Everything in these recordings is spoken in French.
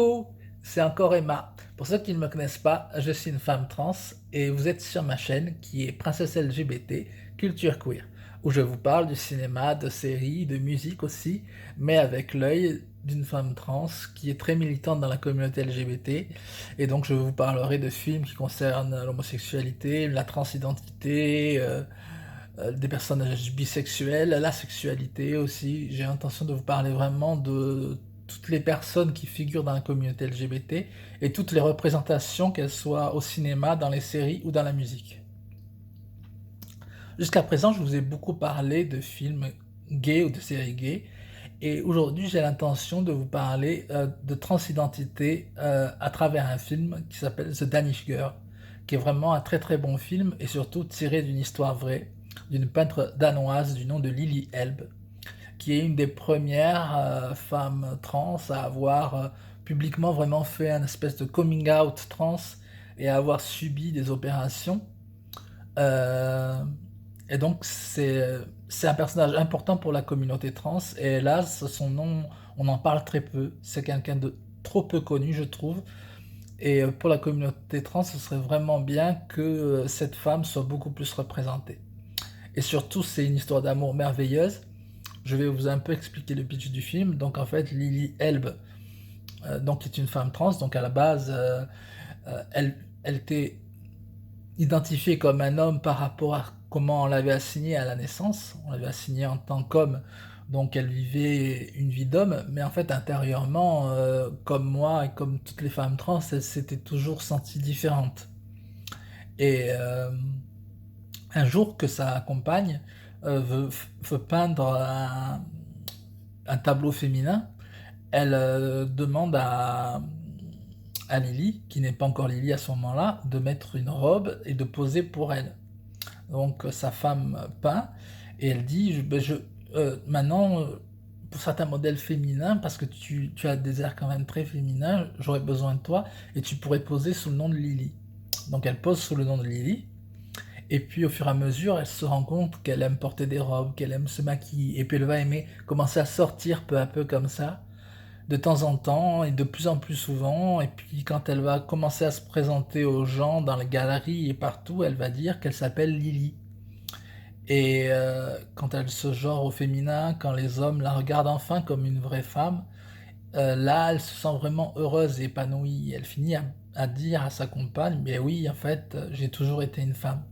Hello, c'est encore Emma. Pour ceux qui ne me connaissent pas, je suis une femme trans et vous êtes sur ma chaîne qui est Princesse LGBT Culture Queer, où je vous parle du cinéma, de séries, de musique aussi, mais avec l'œil d'une femme trans qui est très militante dans la communauté LGBT. Et donc je vous parlerai de films qui concernent l'homosexualité, la transidentité, des personnages bisexuels, la sexualité aussi. J'ai l'intention de vous parler vraiment de toutes les personnes qui figurent dans la communauté LGBT et toutes les représentations, qu'elles soient au cinéma, dans les séries ou dans la musique. Jusqu'à présent, je vous ai beaucoup parlé de films gays ou de séries gays, et aujourd'hui, j'ai l'intention de vous parler de transidentité à travers un film qui s'appelle The Danish Girl, qui est vraiment un très très bon film et surtout tiré d'une histoire vraie, d'une peintre danoise du nom de Lily Elbe, qui est une des premières femmes trans à avoir publiquement vraiment fait un espèce de coming out trans et à avoir subi des opérations. Euh, et donc c'est un personnage important pour la communauté trans et hélas son nom on en parle très peu. C'est quelqu'un de trop peu connu je trouve. Et pour la communauté trans ce serait vraiment bien que cette femme soit beaucoup plus représentée. Et surtout c'est une histoire d'amour merveilleuse. Je vais vous un peu expliquer le pitch du film. Donc en fait Lily Elbe donc est une femme trans. Donc à la base elle était identifiée comme un homme par rapport à comment on l'avait assigné à la naissance. On l'avait assigné en tant qu'homme, donc elle vivait une vie d'homme, mais en fait intérieurement, comme moi et comme toutes les femmes trans, elle s'était toujours sentie différente. Et un jour que sa compagne veut peindre un tableau féminin, elle demande à Lily, qui n'est pas encore Lily à ce moment-là, de mettre une robe et de poser pour elle. Donc sa femme peint et elle dit maintenant pour certains modèles féminins parce que tu as des airs quand même très féminins, j'aurais besoin de toi et tu pourrais poser sous le nom de Lily. Donc elle pose sous le nom de Lily et puis au fur et à mesure elle se rend compte qu'elle aime porter des robes, qu'elle aime se maquiller et puis elle va aimer commencer à sortir peu à peu comme ça de temps en temps et de plus en plus souvent. Et puis quand elle va commencer à se présenter aux gens dans les galeries et partout, elle va dire qu'elle s'appelle Lily. Et quand elle se genre au féminin, quand les hommes la regardent enfin comme une vraie femme, là elle se sent vraiment heureuse et épanouie. Elle finit à dire à sa compagne, mais oui, en fait, j'ai toujours été une femme.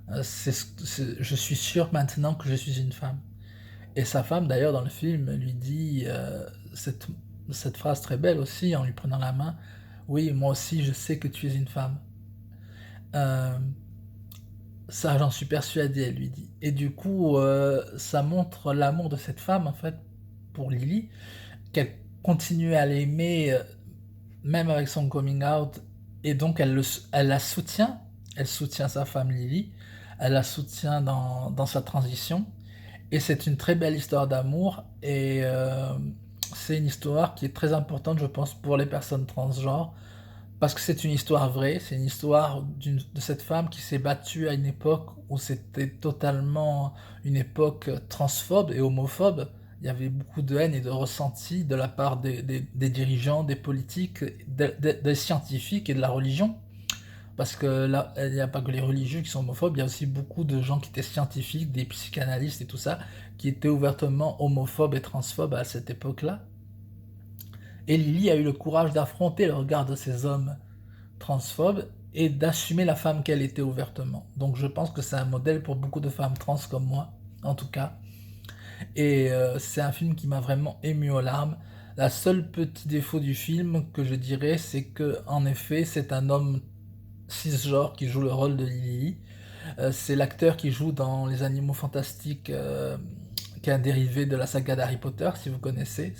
Je suis sûr maintenant que je suis une femme. Et sa femme, d'ailleurs, dans le film, lui dit cette phrase très belle aussi, en lui prenant la main. Oui, moi aussi, je sais que tu es une femme. Euh, Ça, j'en suis persuadé, elle lui dit. Et du coup, ça montre l'amour de cette femme, en fait, pour Lily, qu'elle continue à l'aimer, même avec son coming out. Et donc, elle la soutient. Elle soutient sa femme Lily. Elle la soutient dans sa transition. Et c'est une très belle histoire d'amour et c'est une histoire qui est très importante, je pense, pour les personnes transgenres parce que c'est une histoire vraie, c'est une histoire de cette femme qui s'est battue à une époque où c'était totalement une époque transphobe et homophobe. Il y avait beaucoup de haine et de ressenti de la part des dirigeants, des politiques, des scientifiques et de la religion. Parce que là, il n'y a pas que les religieux qui sont homophobes, il y a aussi beaucoup de gens qui étaient scientifiques, des psychanalystes et tout ça, qui étaient ouvertement homophobes et transphobes à cette époque-là. Et Lily a eu le courage d'affronter le regard de ces hommes transphobes et d'assumer la femme qu'elle était ouvertement. Donc je pense que c'est un modèle pour beaucoup de femmes trans comme moi, en tout cas. Et c'est un film qui m'a vraiment ému aux larmes. La seule petit défaut du film que je dirais, c'est que en effet, c'est un homme cisgenre qui joue le rôle de Lily. C'est l'acteur qui joue dans Les Animaux Fantastiques, qui est un dérivé de la saga d'Harry Potter, si vous connaissez.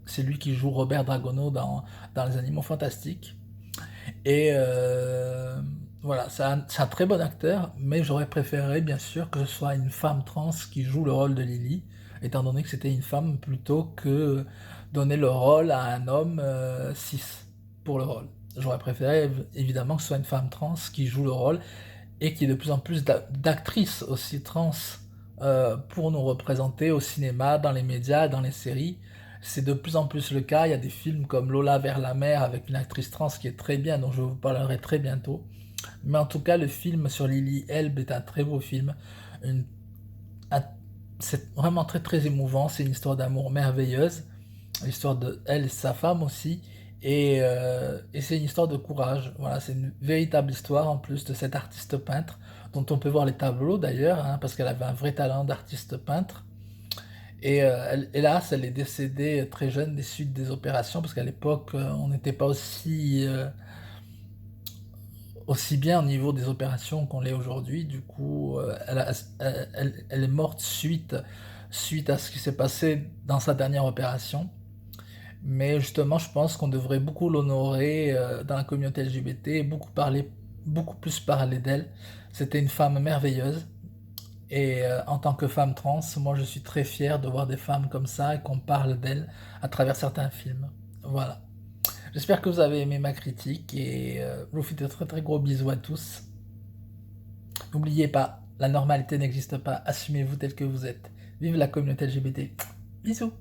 C'est lui qui joue Robert Dragono dans Les Animaux Fantastiques. Et voilà, c'est un très bon acteur, mais j'aurais préféré, bien sûr, que ce soit une femme trans qui joue le rôle de Lily, étant donné que c'était une femme plutôt que donner le rôle à un homme cis pour le rôle. J'aurais préféré évidemment que ce soit une femme trans qui joue le rôle et qu'il y ait de plus en plus d'actrices aussi trans pour nous représenter au cinéma, dans les médias, dans les séries. C'est de plus en plus le cas. Il y a des films comme Lola vers la mer avec une actrice trans qui est très bien, dont je vous parlerai très bientôt. Mais en tout cas, le film sur Lily Elbe est un très beau film. Une- un- c'est vraiment très très émouvant. C'est une histoire d'amour merveilleuse. L'histoire de elle et sa femme aussi. Et c'est une histoire de courage. Voilà, c'est une véritable histoire en plus de cette artiste peintre, dont on peut voir les tableaux d'ailleurs, hein, parce qu'elle avait un vrai talent d'artiste peintre. Hélas, elle est décédée très jeune des suites des opérations, parce qu'à l'époque, on n'était pas aussi bien au niveau des opérations qu'on l'est aujourd'hui. Du coup, elle est morte suite à ce qui s'est passé dans sa dernière opération. Mais justement, je pense qu'on devrait beaucoup l'honorer dans la communauté LGBT et beaucoup plus parler d'elle. C'était une femme merveilleuse. En tant que femme trans, moi je suis très fier de voir des femmes comme ça et qu'on parle d'elles à travers certains films. Voilà. J'espère que vous avez aimé ma critique et je vous fais de très très gros bisous à tous. N'oubliez pas, la normalité n'existe pas. Assumez-vous tel que vous êtes. Vive la communauté LGBT. Bisous.